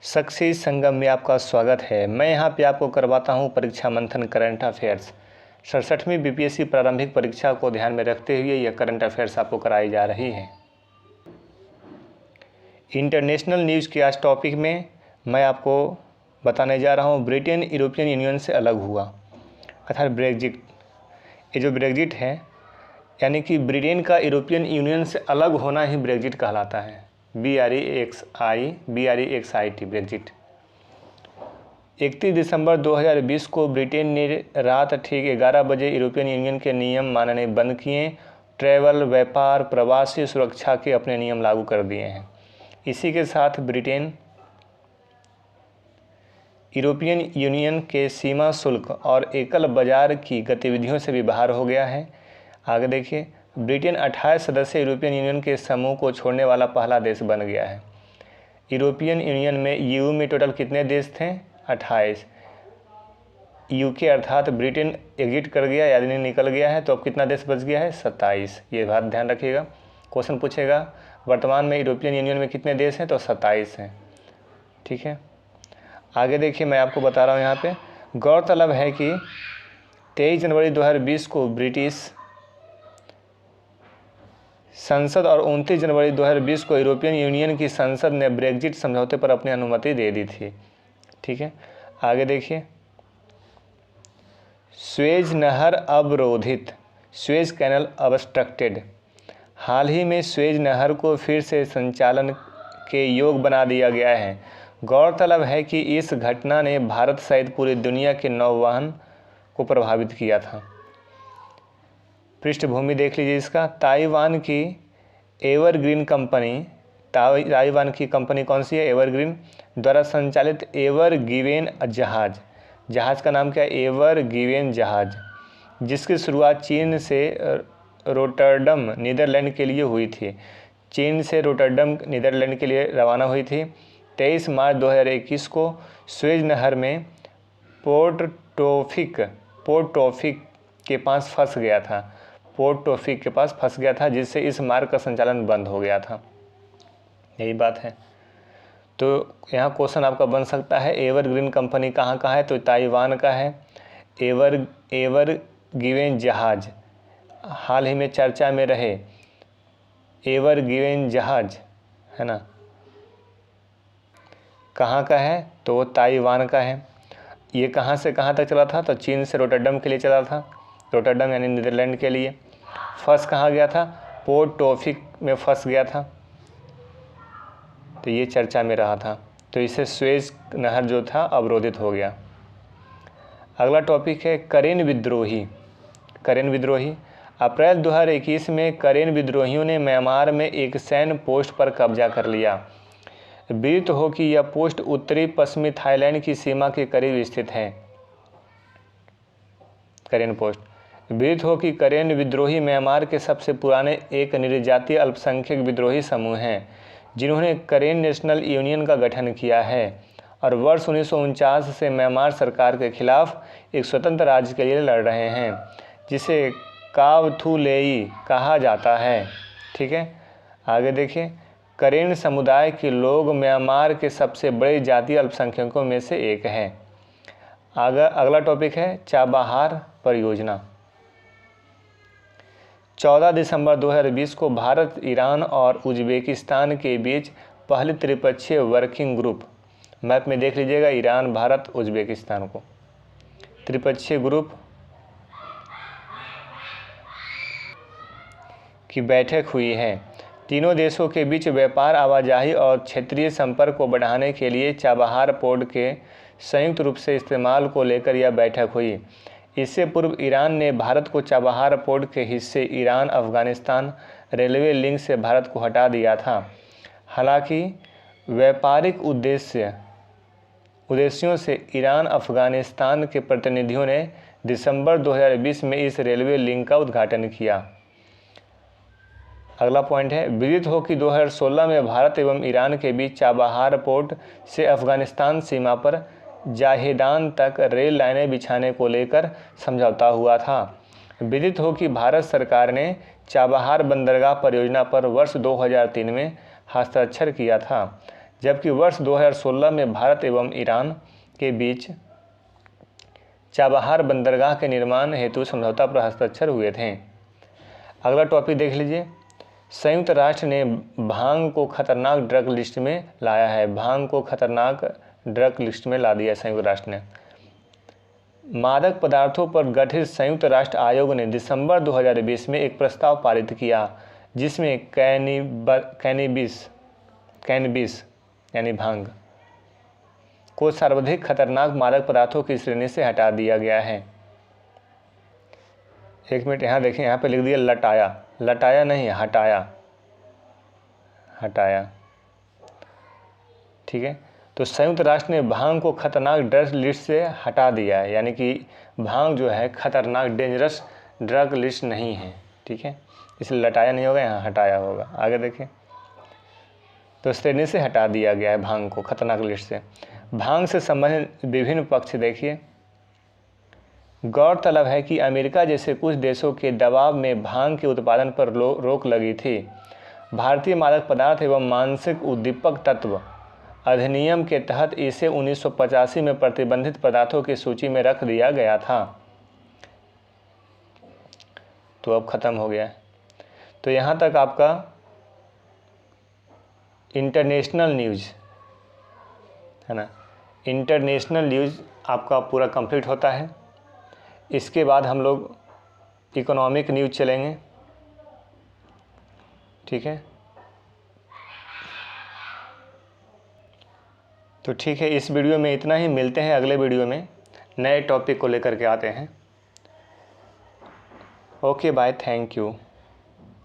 Success संगम में आपका स्वागत है। मैं यहाँ पे आपको करवाता हूँ परीक्षा मंथन करंट अफेयर्स। 67वीं बीपीएससी प्रारंभिक परीक्षा को ध्यान में रखते हुए यह करंट अफेयर्स आपको कराई जा रही है। इंटरनेशनल न्यूज़ के आज टॉपिक में मैं आपको बताने जा रहा हूँ ब्रिटेन यूरोपियन यूनियन से अलग हुआ, अर्थात ब्रेग्जिट। ये जो ब्रेग्जिट है यानी कि ब्रिटेन का यूरोपियन यूनियन से अलग होना ही ब्रेग्जिट कहलाता है। BREXIT Brexit. 31 दिसंबर 2020 को ब्रिटेन ने रात ठीक 11 बजे यूरोपियन यूनियन के नियम मानने बंद किए। ट्रैवल, व्यापार, प्रवासी सुरक्षा के अपने नियम लागू कर दिए हैं। इसी के साथ ब्रिटेन यूरोपियन यूनियन के सीमा शुल्क और एकल बाजार की गतिविधियों से भी बाहर हो गया है। आगे देखिए, ब्रिटेन 28 सदस्य यूरोपियन यूनियन के समूह को छोड़ने वाला पहला देश बन गया है। यूरोपियन यूनियन में ईयू में टोटल कितने देश थे? 28। यूके अर्थात ब्रिटेन एग्जिट कर गया यानी निकल गया है, तो अब कितना देश बच गया है? 27। ये बात ध्यान रखिएगा। क्वेश्चन पूछेगा वर्तमान में यूरोपियन यूनियन में कितने देश हैं, तो 27 हैं। ठीक है, आगे देखिए, मैं आपको बता रहा हूँ यहाँ पे गौरतलब है कि 23 जनवरी 2020 को ब्रिटिश संसद और 29 जनवरी 2020 को यूरोपियन यूनियन की संसद ने ब्रेग्जिट समझौते पर अपनी अनुमति दे दी थी। ठीक है, आगे देखिए, स्वेज नहर अवरोधित, स्वेज कैनल ऑब्स्ट्रक्टेड। हाल ही में स्वेज नहर को फिर से संचालन के योग्य बना दिया गया है। गौरतलब है कि इस घटना ने भारत सहित पूरी दुनिया के नौवहन को प्रभावित किया था। पृष्ठभूमि देख लीजिए इसका। ताइवान की एवरग्रीन कंपनी, ताइवान की कंपनी कौन सी है? एवरग्रीन द्वारा संचालित एवर गिवेन जहाज़ का नाम क्या है? एवर गिवेन जहाज़, जिसकी शुरुआत चीन से रोटरडम नीदरलैंड के लिए हुई थी। चीन से रोटरडम नीदरलैंड के लिए रवाना हुई थी। 23 मार्च 2021 को स्वेज नहर में पोर्ट टॉफिक के पास फंस गया था, जिससे इस मार्ग का संचालन बंद हो गया था। यही बात है। तो यहाँ क्वेश्चन आपका बन सकता है एवरग्रीन कंपनी कहाँ का है? तो ताइवान का है। एवर गिवेन जहाज़ हाल ही में चर्चा में रहे एवर गिवेन जहाज़, है ना, कहाँ का है? तो ताइवान का है। ये कहाँ से कहाँ तक चला था? तो चीन से रोटरडम के लिए चला था। रोटरडम यानी नीदरलैंड के लिए। फंस कहाँ गया था? पोर्ट टॉफिक में फंस गया था, तो ये चर्चा में रहा था। तो इससे स्वेज नहर जो था अवरोधित हो गया। अगला टॉपिक है करेन विद्रोही। अप्रैल 2021 में करेन विद्रोहियों ने म्यांमार में एक सैन्य पोस्ट पर कब्जा कर लिया। विदित हो कि यह पोस्ट उत्तरी पश्चिमी थाईलैंड की सीमा के करीब स्थित है। करेन पोस्ट। विदित हो कि करेन विद्रोही म्यांमार के सबसे पुराने एक निर्जातीय अल्पसंख्यक विद्रोही समूह हैं, जिन्होंने करेन नेशनल यूनियन का गठन किया है और वर्ष 1949 से म्यांमार सरकार के खिलाफ एक स्वतंत्र राज्य के लिए लड़ रहे हैं, जिसे कावथुलेई कहा जाता है। ठीक है, आगे देखिए, करेन समुदाय के लोग म्यांमार के सबसे बड़े जातीय अल्पसंख्यकों में से एक हैं। अगला टॉपिक है चाबहार परियोजना। 14 दिसंबर 2020 को भारत, ईरान और उज्बेकिस्तान के बीच पहली त्रिपक्षीय वर्किंग ग्रुप, मैप में देख लीजिएगा ईरान, भारत, उज्बेकिस्तान को, त्रिपक्षीय ग्रुप की बैठक हुई है। तीनों देशों के बीच व्यापार, आवाजाही और क्षेत्रीय संपर्क को बढ़ाने के लिए चाबहार पोर्ट के संयुक्त रूप से इस्तेमाल को लेकर यह बैठक हुई। इससे पूर्व ईरान ने भारत को चाबहार पोर्ट के हिस्से ईरान अफगानिस्तान रेलवे लिंक से भारत को हटा दिया था। हालांकि व्यापारिक उद्देश्यों से ईरान अफगानिस्तान के प्रतिनिधियों ने दिसंबर 2020 में इस रेलवे लिंक का उद्घाटन किया। अगला पॉइंट है, विदित हो कि 2016 में भारत एवं ईरान के बीच चाबहार पोर्ट से अफगानिस्तान सीमा पर जाहेदान तक रेल लाइनें बिछाने को लेकर समझौता हुआ था। विदित हो कि भारत सरकार ने चाबहार बंदरगाह परियोजना पर वर्ष 2003 में हस्ताक्षर किया था, जबकि वर्ष 2016 में भारत एवं ईरान के बीच चाबहार बंदरगाह के निर्माण हेतु समझौता पर हस्ताक्षर हुए थे। अगला टॉपिक देख लीजिए। संयुक्त राष्ट्र ने भांग को खतरनाक ड्रग लिस्ट में लाया है। भांग को खतरनाक ड्रग लिस्ट में ला दिया संयुक्त राष्ट्र ने। मादक पदार्थों पर गठित संयुक्त राष्ट्र आयोग ने दिसंबर 2020 में एक प्रस्ताव पारित किया जिसमें कैनबिस यानी भांग को सर्वाधिक खतरनाक मादक पदार्थों की श्रेणी से हटा दिया गया है। एक मिनट यहाँ देखें, यहाँ पे लिख दिया लटाया, लटाया नहीं हटाया, हटाया। ठीक है, तो संयुक्त राष्ट्र ने भांग को खतरनाक ड्रग लिस्ट से हटा दिया है, यानी कि भांग जो है खतरनाक डेंजरस ड्रग लिस्ट नहीं है। ठीक है, इसलिए लटाया नहीं होगा, यहाँ हटाया होगा। आगे देखें, तो श्रेणी से हटा दिया गया है भांग को खतरनाक लिस्ट से। भांग से संबंधित विभिन्न पक्ष देखिए। गौरतलब है कि अमेरिका जैसे कुछ देशों के दबाव में भांग के उत्पादन पर रोक लगी थी। भारतीय मादक पदार्थ एवं मानसिक उद्दीपक तत्व अधिनियम के तहत इसे 1985 में प्रतिबंधित पदार्थों की सूची में रख दिया गया था। तो अब ख़त्म हो गया है। तो यहाँ तक आपका इंटरनेशनल न्यूज़ है ना, इंटरनेशनल न्यूज़ आपका पूरा कंप्लीट होता है। इसके बाद हम लोग इकोनॉमिक न्यूज़ चलेंगे। ठीक है, तो ठीक है, इस वीडियो में इतना ही। मिलते हैं अगले वीडियो में नए टॉपिक को लेकर के आते हैं। Okay bye, thank you.